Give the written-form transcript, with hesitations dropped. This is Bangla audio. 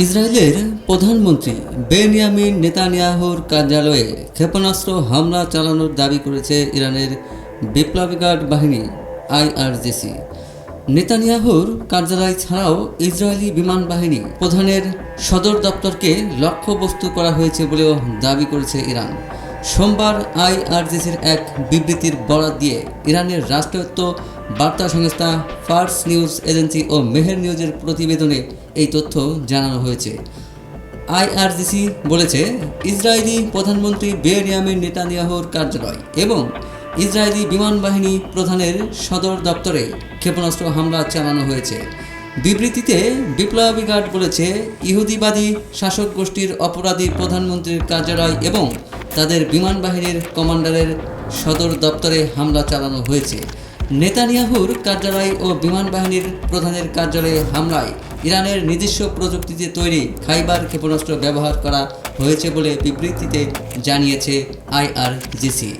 ইসরায়েলের প্রধানমন্ত্রী বেনিয়ামিন নেতানিয়াহুর কার্যালয়ে ক্ষেপণাস্ত্র হামলা চালানোর দাবি করেছে ইরানের বিপ্লবী গার্ড বাহিনী আইআরজিসি। নেতানিয়াহুর কার্যালয় ছাড়াও ইসরায়েলি বিমান বাহিনী প্রধানের সদর দপ্তরকে লক্ষ্যবস্তু করা হয়েছে বলেও দাবি করেছে ইরান। সোমবার আইআরজিসির এক বিবৃতির বরাত দিয়ে ইরানের রাষ্ট্রায়ত্ত বার্তা সংস্থা ফার্স নিউজ এজেন্সি ও মেহের নিউজের প্রতিবেদনে এই তথ্য জানানো হয়েছে। আইআরজিসি বলেছে, ইসরায়েলি প্রধানমন্ত্রী বেনিয়ামিন নেতানিয়াহুর কার্যালয় এবং ইসরায়েলি বিমান বাহিনী প্রধানের সদর দপ্তরে ক্ষেপণাস্ত্র হামলা চালানো হয়েছে। বিবৃতিতে বিপ্লবী গার্ড বলেছে, ইহুদিবাদী শাসক গোষ্ঠীর অপরাধী প্রধানমন্ত্রীর কার্যালয় এবং তাদের বিমান বাহিনীর কমান্ডারের সদর দপ্তরে হামলা চালানো হয়েছে। নেতানিয়াহুর কার্যালয় ও বিমান বাহিনীর প্রধানের কার্যালয়ে হামলায় ইরানের নিজস্ব প্রযুক্তিতে তৈরি খাইবার ক্ষেপণাস্ত্র ব্যবহার করা হয়েছে বলে বিবৃতিতে জানিয়েছে আইআরজিসি।